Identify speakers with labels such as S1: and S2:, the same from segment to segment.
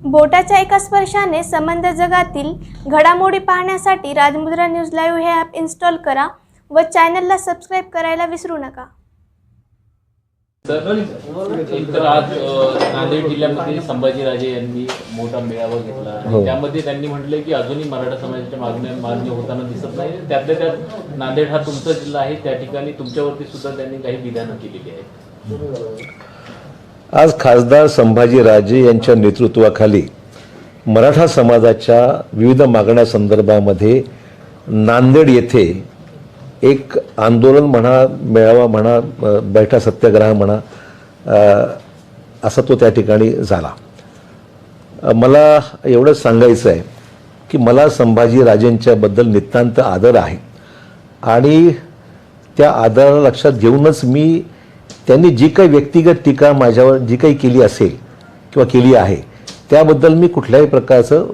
S1: बोटाच्या एका स्पर्शाने संबंध जगातील घडामोडी पाहण्यासाठी राजमुद्रा न्यूज लाईव्ह हे ॲप इन्स्टॉल करा व चॅनलला सबस्क्राईब करायला विसरू नका।
S2: तर आज नांदेड जिल्ह्यामध्ये संभाजीराजे यांनी मोठा मेळावा घेतला आणि त्यामध्ये त्यांनी म्हटले की अजूनही मराठा समाजाच्या मागणी होताना दिसत नाही। त्यातल्या त्यात नांदेड हा तुमचा जिल्हा आहे, त्या ठिकाणी तुमच्यावरती सुद्धा त्यांनी काही विधानं केलेली आहेत।
S3: आज खासदार संभाजीराजे यांच्या नेतृत्वाखाली मराठा समाजाच्या विविध मागण्या संदर्भामध्ये नांदेड येथे एक आंदोलन म्हणा, मेळावा म्हणा, बैठा सत्याग्रह म्हणा, असा तो त्या ठिकाणी झाला। मला एवढंच सांगायचं आहे की मला संभाजीराजेंच्याबद्दल नितांत आदर आहे आणि त्या आदराला लक्षात घेऊनच मी त्यांनी जी काही व्यक्तिगत टीका माझ्यावर जी काही केली असेल किंवा केली आहे त्याबद्दल मी कुठल्याही प्रकारचं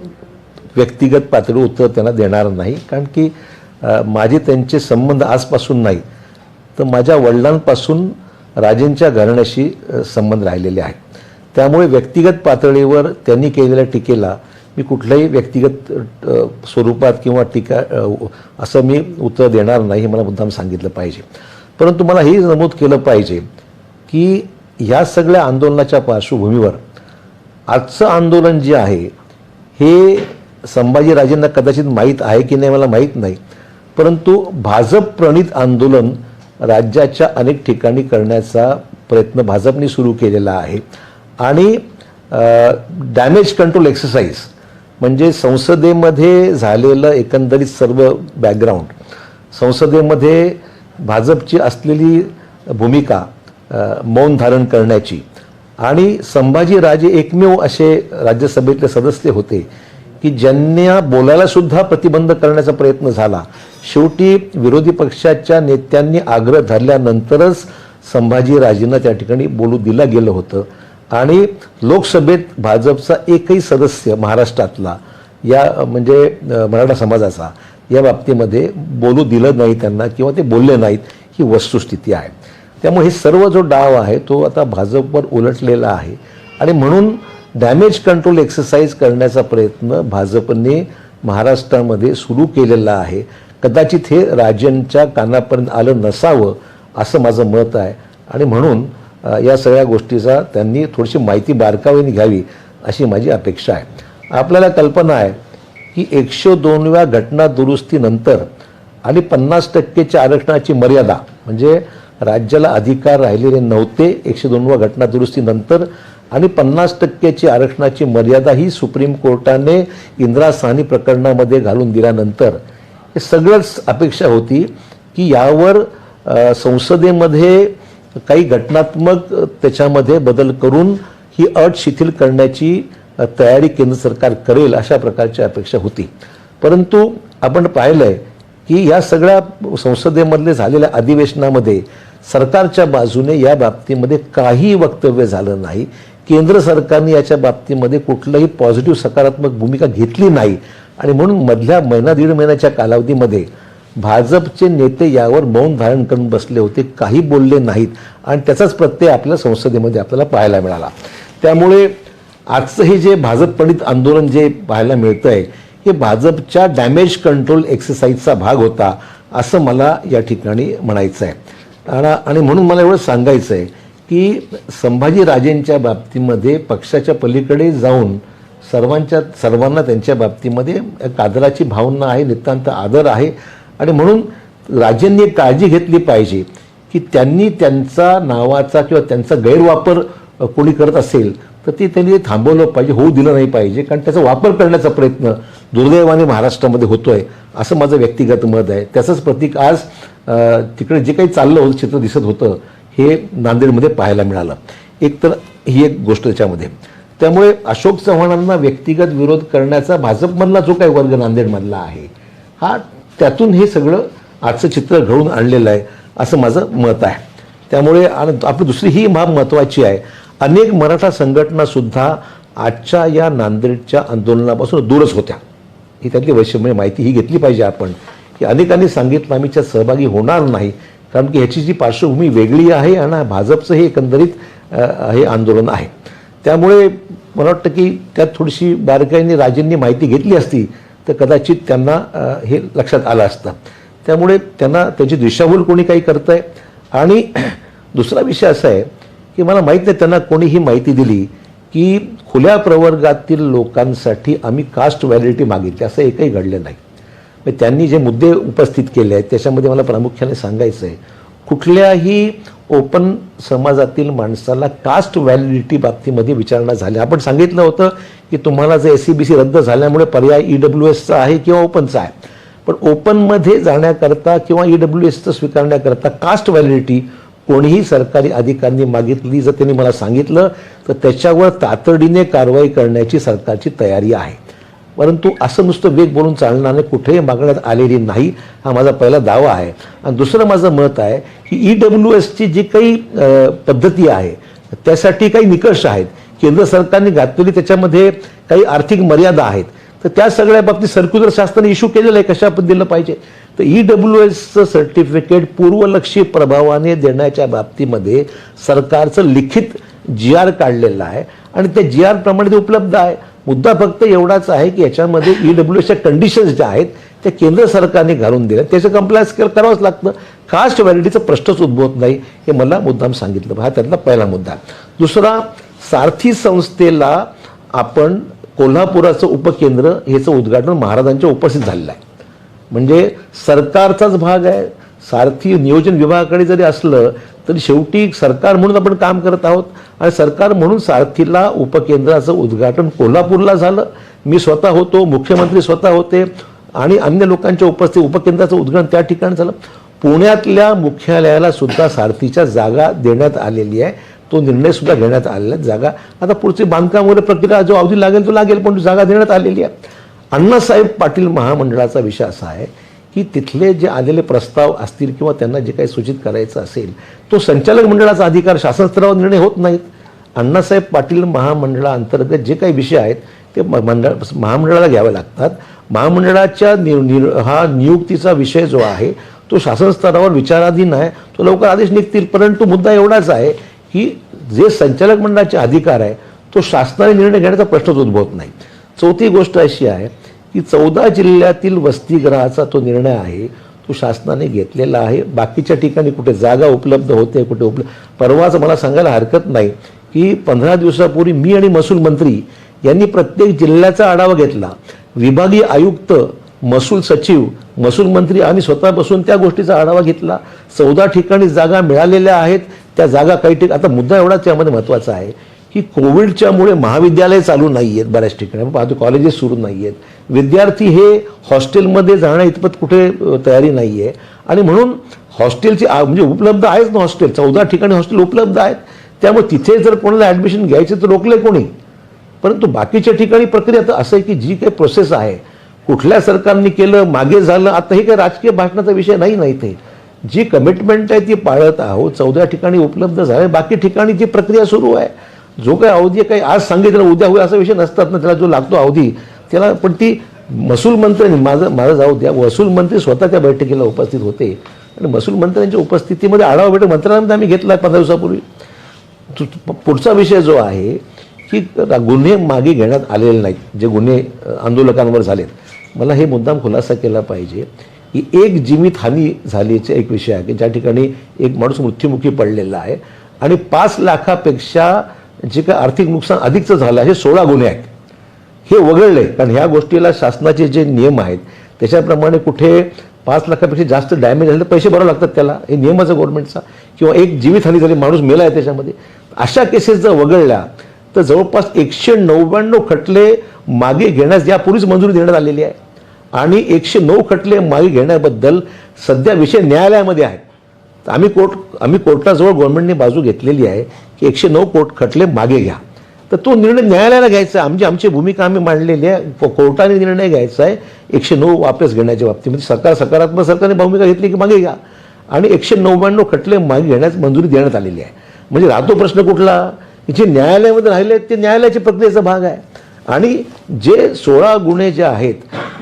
S3: व्यक्तिगत पातळीवर उत्तर त्यांना देणार नाही, कारण की माझे त्यांचे संबंध आजपासून नाही तर माझ्या वडिलांपासून राजेंच्या घराण्याशी संबंध राहिलेले आहेत। त्यामुळे व्यक्तिगत पातळीवर त्यांनी केलेल्या टीकेला मी कुठल्याही व्यक्तिगत स्वरूपात किंवा टीका असं मी उत्तर देणार नाही, हे मला मुद्दाम सांगितलं पाहिजे। परंतु मला हे नमूद केलं पाहिजे की ह्या सगळ्या आंदोलनाच्या पार्श्वभूमीवर आजचं आंदोलन जे आहे हे संभाजीराजेंना कदाचित माहीत आहे की नाही मला माहीत नाही, परंतु भाजप प्रणित आंदोलन राज्याच्या अनेक ठिकाणी करण्याचा प्रयत्न भाजपने सुरू केलेला आहे आणि डॅमेज कंट्रोल एक्सरसाइज म्हणजे संसदेमध्ये झालेलं एकंदरीत सर्व बॅकग्राऊंड, संसदेमध्ये भाजपची असलेली भूमिका मौन धारण करण्याची आणि संभाजीराजे एकमेव असे राज्यसभेतले सदस्य होते की ज्यांना बोलायला सुद्धा प्रतिबंध करण्याचा प्रयत्न झाला। शेवटी विरोधी पक्षाच्या नेत्यांनी आग्रह धरल्यानंतरच संभाजीराजेंना त्या ठिकाणी बोलू दिलं गेलं होतं आणि लोकसभेत भाजपचा एकही सदस्य महाराष्ट्रातला या म्हणजे मराठा समाजाचा या बाबतीमध्ये बोलू दिलं नाही त्यांना किंवा ते बोलले नाहीत, ही वस्तुस्थिती आहे। त्यामुळे हे सर्व जो डाव आहे तो आता भाजपवर उलटलेला आहे आणि म्हणून डॅमेज कंट्रोल एक्सरसाइज करण्याचा प्रयत्न भाजपने महाराष्ट्रामध्ये सुरू केलेला आहे। कदाचित हे राजेंच्या कानापर्यंत आलं नसावं असं माझं मत आहे आणि म्हणून या सगळ्या गोष्टीचा त्यांनी थोडीशी माहिती बारकाईने घ्यावी अशी माझी अपेक्षा आहे। आपल्याला कल्पना आहे की 102व्या घटना दुरुस्तीनंतर आणि 50%च्या आरक्षणाची मर्यादा म्हणजे राज्याला अधिकार राहिलेले नव्हते 102व्या घटना दुरुस्तीनंतर आणि 50%ची आरक्षणाची मर्यादा ही सुप्रीम कोर्टाने इंदिरा साहनी प्रकरणामध्ये घालून दिल्यानंतर हे सगळंच अपेक्षा होती की यावर संसदेमध्ये काही घटनात्मक त्याच्यामध्ये बदल करून ही अट शिथिल करण्याची तयारी केंद्र सरकार करेल अशा प्रकारची अपेक्षा होती। परंतु आपण पाहिलंय की या सगळ्या संसदेमधले झालेल्या अधिवेशनामध्ये सरकारच्या बाजूने या बाबतीमध्ये काही वक्तव्य झालं नाही। केंद्र सरकारने याच्या बाबतीमध्ये कुठलंही पॉझिटिव्ह सकारात्मक भूमिका घेतली नाही आणि म्हणून मधल्या महिना दीड महिन्याच्या कालावधीमध्ये भाजपचे नेते यावर मौन धारण करून बसले होते, काही बोलले नाहीत आणि त्याचाच प्रत्यय आपल्या संसदेमध्ये आपल्याला पाहायला मिळाला। त्यामुळे आजचं हे जे भाजप प्रणित आंदोलन जे पाहायला मिळतंय हे भाजपच्या डॅमेज कंट्रोल एक्सरसाइजचा भाग होता असं मला या ठिकाणी म्हणायचं आहे। आणि म्हणून मला एवढं सांगायचं आहे की संभाजीराजेंच्या बाबतीमध्ये पक्षाच्या पलीकडे जाऊन सर्वांना त्यांच्या बाबतीमध्ये एक आदराची भावना आहे, नितांत आदर आहे आणि म्हणून राजेंनी एक काळजी घेतली पाहिजे की त्यांनी त्यांचा नावाचा किंवा त्यांचा गैरवापर कोणी करत असेल तर ते त्यांनी थांबवलं पाहिजे, होऊ दिलं नाही पाहिजे, कारण त्याचा वापर करण्याचा प्रयत्न दुर्दैवाने महाराष्ट्रामध्ये होतोय असं माझं व्यक्तिगत मत आहे। त्याचंच प्रतीक आज तिकडे जे काही चाललं होतं चित्र दिसत होतं हे नांदेडमध्ये पाहायला मिळालं। एक तर ही एक गोष्ट त्याच्यामध्ये, त्यामुळे अशोक चव्हाणांना व्यक्तिगत विरोध करण्याचा भाजपमधला जो काही वर्ग नांदेडमधला आहे हा त्यातून हे सगळं आजचं चित्र घडवून आणलेलं आहे असं माझं मत आहे। त्यामुळे आपली दुसरी ही बाब महत्त्वाची आहे, अनेक मराठा संघटनासुद्धा आजच्या या नांदेडच्या आंदोलनापासून दूरच होत्या। ही त्यातली वैशिष्ट्य माहिती ही घेतली पाहिजे आपण की अनेकांनी सांगितलं आम्ही त्यात सहभागी होणार नाही, कारण की ह्याची जी पार्श्वभूमी वेगळी आहे आणि भाजपचं हे एकंदरीत हे आंदोलन आहे। त्यामुळे मला वाटतं की त्यात थोडीशी बारकाईने राजेंनी माहिती घेतली असती तर कदाचित त्यांना हे लक्षात आलं असतं. त्यामुळे त्यांना त्यांची दिशाभूल कोणी काही करतं आहे. आणि दुसरा विषय असा आहे की मला माहीत नाही त्यांना कोणी ही माहिती दिली की खुल्या प्रवर्गातील लोकांसाठी आम्ही कास्ट व्हॅलिडिटी मागितली, असं एकही घडलं नाही. त्यांनी जे मुद्दे उपस्थित केले आहेत त्याच्यामध्ये मला प्रामुख्याने सांगायचं आहे, कुठल्याही ओपन समाजातील माणसाला कास्ट व्हॅलिडिटी बाबतीमध्ये विचारणा झाली. आपण सांगितलं होतं की तुम्हाला जर SCBC रद्द झाल्यामुळे पर्याय EWSचा आहे किंवा ओपनचा आहे, पण ओपनमध्ये जाण्याकरता किंवा EWSचं स्वीकारण्याकरता कास्ट व्हॅलिडिटी कोणीही सरकारी अधिकाऱ्यांनी मागितली जर त्यांनी मला सांगितलं तर त्याच्यावर तातडीने कारवाई करण्याची सरकारची तयारी आहे. परंतु असं नुसतं वेग बोलून चालणार नाही, कुठेही मागण्यात आलेली नाही, हा माझा पहिला दावा आहे. आणि दुसरं माझं मत आहे की EWSची जी काही पद्धती आहे त्यासाठी काही निकष आहेत, केंद्र सरकारने घातलेली त्याच्यामध्ये काही आर्थिक मर्यादा आहेत, तर त्या सगळ्या बाबतीत सर्क्युलर शासनाने इश्यू केलेलं आहे कशा पद्धतीनं पाहिजे. तर EWSचं सर्टिफिकेट पूर्वलक्षी प्रभावाने देण्याच्या बाबतीमध्ये सरकारचं लिखित GR काढलेलं आहे आणि त्या GR प्रमाणे ते उपलब्ध आहे. मुद्दा फक्त एवढाच आहे की याच्यामध्ये EWSच्या कंडिशन्स ज्या आहेत त्या केंद्र सरकारने घालून दिल्या, त्याचं कंप्लायन्स करावंच लागतं. कास्ट व्हॅलिडिटीचा प्रश्नच उद्भवत नाही, हे मला मुद्दाम सांगितलं. हा त्यातला पहिला मुद्दा. दुसरा, सारथी संस्थेला आपण कोल्हापुराचं उपकेंद्र ह्याचं उद्घाटन महाराजांच्या उपस्थित झालेलं आहे, म्हणजे सरकारचाच भाग आहे. सारथी नियोजन विभागाकडे जरी असलं तरी शेवटी सरकार म्हणून आपण काम करत आहोत आणि सरकार म्हणून सारथीला उपकेंद्राचं उद्घाटन कोल्हापूरला झालं. मी स्वतः होतो, मुख्यमंत्री स्वतः होते आणि अन्य लोकांच्या उपस्थित उपकेंद्राचं उद्घाटन त्या ठिकाणी झालं. पुण्यातल्या मुख्यालयाला सुद्धा सारथीच्या जागा देण्यात आलेली आहे, तो निर्णय सुद्धा घेण्यात आलेला आहे. जागा आता पुढची बांधकाम वगैरे प्रक्रिया जो अवधी लागेल तो लागेल, पण जागा देण्यात आलेली आहे. अण्णासाहेब पाटील महामंडळाचा विषय असा आहे की तिथले जे आलेले प्रस्ताव असतील किंवा त्यांना जे काही सूचित करायचं असेल तो संचालक मंडळाचा अधिकार, शासन स्तरावर निर्णय होत नाहीत. अण्णासाहेब पाटील महामंडळाअंतर्गत जे काही विषय आहेत ते महामंडळाला घ्यावे लागतात. महामंडळाच्या हा नियुक्तीचा विषय जो आहे तो शासन स्तरावर विचाराधीन आहे, तो लवकर आदेश निघतील. परंतु मुद्दा एवढाच आहे की जे संचालक मंडळाचे अधिकार आहे तो शासनाने निर्णय घेण्याचा प्रश्नच उद्भवत नाही. चौथी गोष्ट अशी आहे की 14 जिल्ह्यातील वसतिगृहाचा तो निर्णय आहे तो शासनाने घेतलेला आहे. बाकीच्या ठिकाणी कुठे जागा उपलब्ध होते, कुठे परवाच मला सांगायला हरकत नाही की 15 दिवसापूर्वी मी आणि महसूल मंत्री यांनी प्रत्येक जिल्ह्याचा आढावा घेतला. विभागीय आयुक्त, महसूल सचिव, महसूल मंत्री आम्ही स्वतः बसून त्या गोष्टीचा आढावा घेतला. 14 ठिकाणी जागा मिळालेल्या आहेत. त्या जागा काही आता मुद्दा एवढाच यामध्ये महत्त्वाचा आहे की कोविडच्यामुळे महाविद्यालय चालू नाही आहेत, बऱ्याच ठिकाणी पाहतो कॉलेजेस सुरू नाही आहेत, विद्यार्थी हे हॉस्टेलमध्ये जाण्या इतपत कुठे तयारी नाही आहे आणि म्हणून हॉस्टेलची म्हणजे उपलब्ध आहेच ना, हॉस्टेल 14 ठिकाणी हॉस्टेल उपलब्ध आहेत. त्यामुळे तिथे जर कोणाला ॲडमिशन घ्यायचे तर रोखले कोणी. परंतु बाकीच्या ठिकाणी प्रक्रिया तर असं आहे की जी काही प्रोसेस आहे कुठल्या सरकारने केलं, मागे झालं, आता हे काही राजकीय भाषणाचा विषय नाही ना. इथे जी कमिटमेंट आहे ती पाळत आहोत. 14 ठिकाणी उपलब्ध झाले, बाकी ठिकाणी जी प्रक्रिया सुरू आहे, जो काही अवधी काही आज सांगितलं उद्या होईल असा विषय नसतात ना, त्याला जो लागतो अवधी त्याला. पण ती महसूल मंत्र्यांनी माझं जाऊ द्या, महसूल मंत्री स्वतः त्या बैठकीला उपस्थित होते आणि महसूल मंत्र्यांच्या उपस्थितीमध्ये आढावा बैठक मंत्रालयामध्ये आम्ही घेतला 15 दिवसापूर्वी. पुढचा विषय जो आहे की गुन्हे मागे घेण्यात आलेले नाहीत, जे गुन्हे आंदोलकांवर झालेत. मला हे मुद्दाम खुलासा केला पाहिजे की एक जीवितहानी झाल्याचा एक विषय आहे की ज्या ठिकाणी एक माणूस मृत्युमुखी पडलेला आहे आणि 5 लाखापेक्षा जे काय आर्थिक नुकसान अधिकचं झालं आहे, 16 गुन्हे आहेत. हे वगळले, कारण ह्या गोष्टीला शासनाचे जे नियम आहेत त्याच्याप्रमाणे कुठे 5 लाखापेक्षा जास्त डॅमेज झाले तर पैसे भरावे लागतात त्याला, हे नियमाचं गव्हर्नमेंटचा. किंवा एक जीवितहानी झाली, माणूस मेला आहे त्याच्यामध्ये, अशा केसेस जर वगळल्या तर जवळपास 199 खटले मागे घेण्यास यापूर्वीच मंजुरी देण्यात आलेली आहे आणि 109 खटले मागे घेण्याबद्दल सध्या विषय न्यायालयामध्ये आहेत. आम्ही कोर्टाजवळ गव्हर्नमेंटने बाजू घेतलेली आहे की 109 खटले मागे घ्या. तर तो निर्णय न्यायालयाला घ्यायचा आहे. आमची भूमिका आम्ही मांडलेली आहे. कोर्टाने निर्णय घ्यायचा आहे 109 वापस घेण्याच्या बाबतीमध्ये. सकारात्मक सरकारने भूमिका घेतली की मागे घ्या आणि 199 खटले मागे घेण्यास मंजुरी देण्यात आलेली आहे. म्हणजे राहतो प्रश्न कुठला, जे न्यायालयामध्ये राहिले ते न्यायालयाच्या प्रक्रियेचा भाग आहे. आणि जे 16 गुन्हे जे आहेत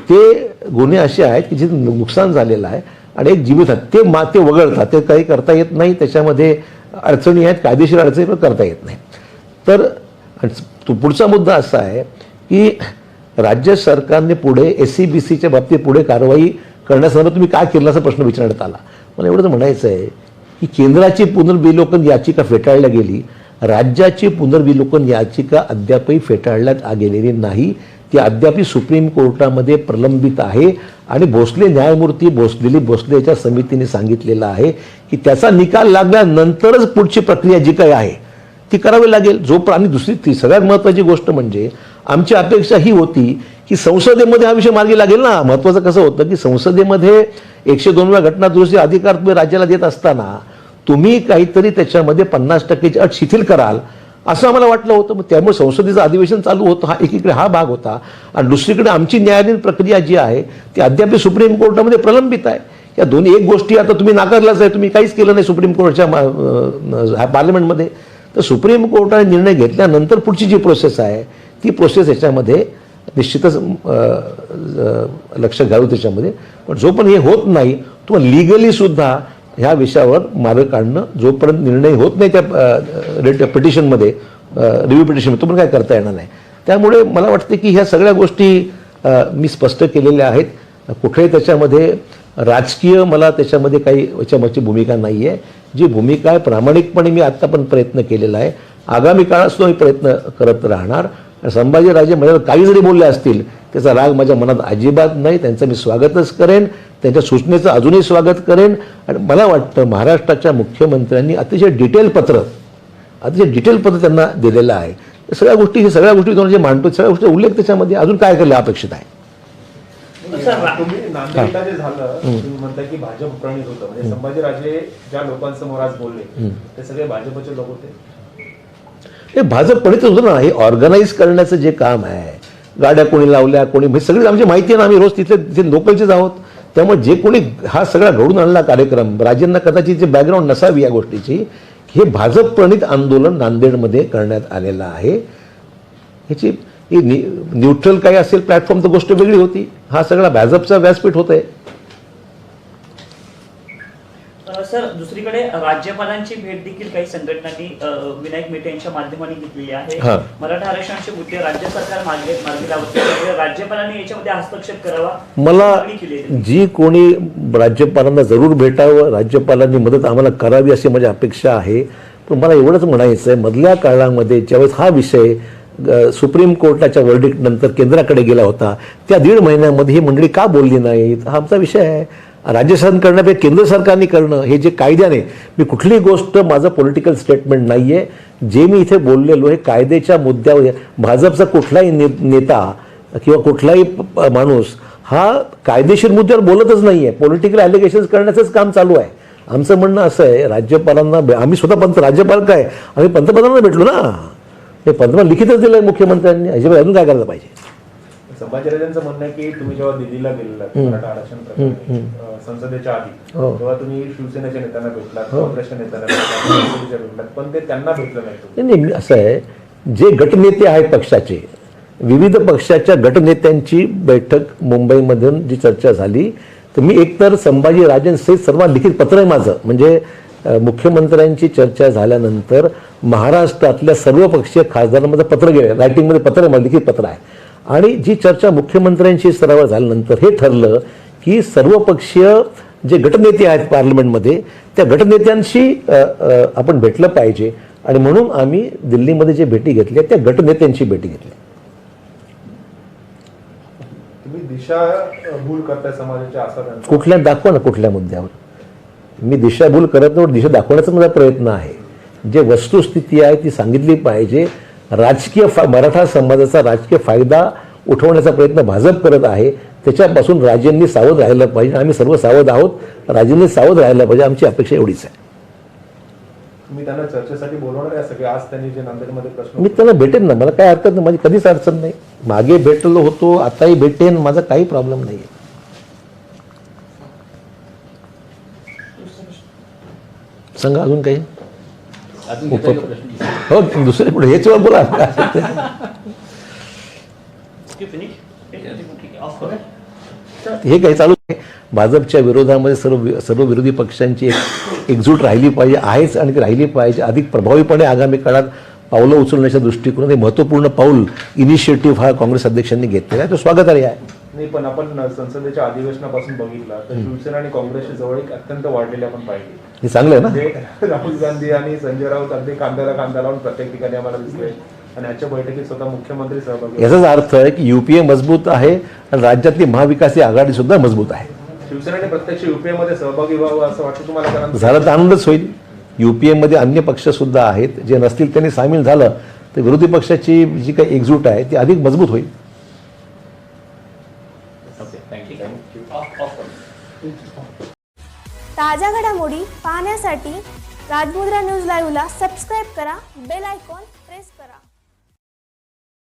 S3: ते गुन्हे असे आहेत की जे नुकसान झालेलं आहे आणि एक जीवित ते वगळतात, ते काही करता येत नाही. त्याच्यामध्ये अडचणी आहेत, कायदेशीर अडचणी पण करता येत नाही. तर आणि तो पुढचा मुद्दा असा आहे की राज्य सरकारने पुढे SCBCच्या बाबतीत पुढे कारवाई करण्यासंदर्भात तुम्ही काय केलं असा प्रश्न विचारण्यात आला. मला एवढंच म्हणायचं आहे की केंद्राची पुनर्विलोकन याचिका फेटाळल्या गेली, राज्याची पुनर्विलोकन याचिका अद्यापही फेटाळण्यात गेलेली नाही. ती अद्यापही सुप्रीम कोर्टामध्ये प्रलंबित आहे आणि भोसले न्यायमूर्ती दिलीप भोसले याच्या समितीने सांगितलेलं आहे की त्याचा निकाल लागल्यानंतरच पुढची प्रक्रिया जी काही आहे ती करावी लागेल. आणि दुसरी सगळ्यात महत्त्वाची गोष्ट म्हणजे आमची अपेक्षा ही होती की संसदेमध्ये हा विषय मार्गी लागेल ना. महत्त्वाचं कसं होतं की संसदेमध्ये 102व्या घटना दुरुस्ती अधिकार तुम्ही राज्याला देत असताना तुम्ही काहीतरी त्याच्यामध्ये 50%ची अट शिथिल कराल असं आम्हाला वाटलं होतं. मग त्यामुळे संसदेचं अधिवेशन चालू होतं, हा एकीकडे हा भाग होता आणि दुसरीकडे आमची न्यायालयीन प्रक्रिया जी आहे ती अद्याप सुप्रीम कोर्टामध्ये प्रलंबित आहे. या दोन्ही एक गोष्टी आता तुम्ही नाकारल्याच आहे, तुम्ही काहीच केलं नाही सुप्रीम कोर्टच्या पार्लमेंटमध्ये. तर सुप्रीम कोर्टाने निर्णय घेतल्यानंतर पुढची जी प्रोसेस आहे ती प्रोसेस याच्यामध्ये निश्चितच लक्ष घालू त्याच्यामध्ये. पण जोपर्यंत हे होत नाही तुम्हाला लिगली सुद्धा ह्या विषयावर मार्ग काढणं, जोपर्यंत निर्णय होत नाही त्या पिटिशनमध्ये रिव्ह्यू पिटिशनमध्ये तोपर्यंत काय करता येणार नाही. त्यामुळे मला वाटतं की ह्या सगळ्या गोष्टी मी स्पष्ट केलेल्या आहेत. कुठेही त्याच्यामध्ये राजकीय मला त्याच्यामध्ये काही याच्यामागची भूमिका नाही आहे. जी भूमिका आहे प्रामाणिकपणे मी आत्ता पण प्रयत्न केलेला आहे, आगामी काळात सुद्धा मी प्रयत्न करत राहणार. संभाजीराजे माझ्यावर काही जरी बोलले असतील त्याचा राग माझ्या मनात अजिबात नाही. त्यांचं मी स्वागतच करेन, त्यांच्या सूचनेचं अजूनही स्वागत करेन. आणि मला वाटतं महाराष्ट्राच्या मुख्यमंत्र्यांनी अतिशय डिटेल पत्र त्यांना दिलेलं आहे. सगळ्या गोष्टी तुम्हाला जे मांडतो सगळ्या गोष्टी उल्लेख त्याच्यामध्ये अजून काय केलं अपेक्षित आहे.
S4: तुम्ही नांदेडला जे झालं तुम्ही म्हणता की भाजप प्रणित होतं, म्हणजे संभाजीराजे ज्या लोकांसमोर आज बोलले ते सगळे भाजपचे लोक होते.
S3: हे भाजप प्रणित होतं ना. हे ऑर्गनाईज करण्याचं जे काम आहे, गाड्या कोणी लावल्या कोणी सगळी आमची माहिती आहे ना. आम्ही रोज तिथे लोकलचेच आहोत. त्यामुळे जे कोणी हा सगळा घडून आणला कार्यक्रम, राजेंना कदाचित जे बॅकग्राऊंड नसावी या गोष्टीची, हे भाजप प्रणित आंदोलन नांदेडमध्ये करण्यात आलेलं आहे. ह्याची न्यूट्रल काही असेल प्लॅटफॉर्म तर गोष्ट वेगळी होती. हा सगळा भाजपचा व्यासपीठ होत आहे.
S5: सर, दुसरीकडे राज्यपालांची भेट देखील काही संघटनांनी विनायक मेटे यांच्या माध्यमाने घेतलेली आहे. मराठा आरक्षणाचे मुद्दे राज्य सरकार मार्गी लावत, राज्यपालांनी याच्यामध्ये हस्तक्षेप करावा.
S3: मला जी कोणी राज्यपालांना जरूर भेटावं, राज्यपालांनी मदत आम्हाला करावी अशी माझी अपेक्षा आहे. पण मला एवढंच म्हणायचं आहे, मधल्या काळामध्ये ज्यावेळेस हा विषय सुप्रीम कोर्टाच्या वर्डिक्ट नंतर केंद्राकडे गेला होता त्या 1.5 महिन्यामध्ये ही मंडळी का बोलली नाहीत, हा आमचा विषय आहे. राज्य सरकार करण्यापेक्षा केंद्र सरकारने करणं हे जे कायद्याने, मी कुठलीही गोष्ट माझं पॉलिटिकल स्टेटमेंट नाही आहे, जे मी इथे बोललेलो हे कायद्याच्या मुद्द्यावर. भाजपचा कुठलाही नेता किंवा कुठलाही माणूस हा कायदेशीर मुद्द्यावर बोलतच नाही आहे, पॉलिटिकल ॲलिगेशन्स करण्याचंच काम चालू आहे. आमचं म्हणणं असं आहे, राज्यपालांना आम्ही स्वतः राज्यपाल काय आम्ही पंतप्रधानांना भेटलो ना, हे पंतप्रधान लिखितच दिलं आहे मुख्यमंत्र्यांनी. याच्यामध्ये अजून काय करायला पाहिजे.
S4: संभाजीराजांचं म्हणणं आहे की तुम्ही जेव्हा दिल्लीला गेलेला मराठा आरक्षण प्रकरणी संसदेच्या आधी, तेव्हा तुम्ही शिवसेनेच्या नेत्यांना भेटलात, काँग्रेसच्या नेत्यांना भेटलात, पण ते त्यांना भेटलं नाही.
S3: नाही, असं आहे, जे गटनेते आहेत पक्षाचे, विविध पक्षाच्या गटनेत्यांची बैठक मुंबईमधून जी चर्चा झाली, तर मी एकतर संभाजीराजेंसहित सर्वात लिखित पत्र आहे माझं. म्हणजे मुख्यमंत्र्यांची चर्चा झाल्यानंतर महाराष्ट्रातल्या सर्व पक्षीय खासदारांमध्ये पत्र गेले, रायटिंगमध्ये पत्र आहे, लिखित पत्र आहे. आणि जी चर्चा मुख्यमंत्र्यांशी स्तरावर झाल्यानंतर हे ठरलं की सर्वपक्षीय जे गटनेते आहेत पार्लमेंटमध्ये त्या गटनेत्यांशी आपण भेटलं पाहिजे. आणि म्हणून आम्ही दिल्लीमध्ये जे भेटी घेतल्या त्या गटनेत्यांची भेटी घेतली.
S4: तुम्ही दिशाभूल करताय समाजाच्या असं
S3: कुठल्या दाखवा ना, कुठल्या मुद्द्यावर मी दिशाभूल करत नाही, दिशा दाखवण्याचा माझा प्रयत्न आहे. जे वस्तुस्थिती आहे ती सांगितली पाहिजे. राजकीय मराठा समाजाचा राजकीय फायदा उठवण्याचा प्रयत्न भाजप करत आहे, त्याच्यापासून राजेंनी सावध राहिलं पाहिजे. आम्ही सर्व सावध आहोत, राजेंनी सावध राहिलं पाहिजे, आमची अपेक्षा एवढीच आहे.
S4: तुम्ही त्यांना चर्चेसाठी बोलवणार आहे सगळे? आज त्यांनी जे नांदेडमध्ये प्रश्न,
S3: मी त्यांना भेटेन ना, मला काय हरकत नाही, माझी कधीच अडचण नाही. मागे भेटलो होतो, आताही भेटेन, माझा काही प्रॉब्लेम नाही आहे. सांगा अजून काही. हो, दुसरे पुढे हेच वेळा बोला. हे काही चालू आहे. भाजपच्या विरोधामध्ये सर्व विरोधी पक्षांची एकजूट राहिली पाहिजे, आहेच आणि ती राहिली पाहिजे. अधिक प्रभावीपणे आगामी काळात पावलं उचलण्याच्या दृष्टिकोनात हे महत्त्वपूर्ण पाऊल इनिशिएटिव्ह हा काँग्रेस अध्यक्षांनी घेतलेला आहे, तो स्वागतार्ह आहे.
S4: नाही, पण आपण संसदेच्या अधिवेशनापासून बघितलं तर शिवसेना आणि काँग्रेसची जवळीक अत्यंत वाढलेली आपण पाहिली.
S3: हे चांगलं आहे ना.
S4: म्हणजे राहुल गांधी आणि संजय राऊत अगदी कांद्याला कांदा लावून प्रत्येक ठिकाणी आम्हाला दिसले आणि आजच्या बैठकीत स्वतः मुख्यमंत्री सहभागी.
S3: याचाच अर्थ आहे की युपीए मजबूत आहे आणि राज्यातली महाविकास आघाडी सुद्धा मजबूत आहे.
S4: शिवसेनेने प्रत्यक्ष युपीए मध्ये सहभागी व्हावं असं वाटतं तुम्हाला? कारण
S3: झालं तर आनंदच होईल. युपीए मध्ये अन्य पक्ष सुद्धा आहेत, जे नसतील त्यांनी सामील झालं तर विरोधी पक्षाची जी काही एकजूट आहे ती अधिक मजबूत होईल.
S1: ताज्या घडामोडी पाहण्यासाठी राजमुद्रा न्यूज लाईव्हला सबस्क्राईब करा, बेल आयकॉन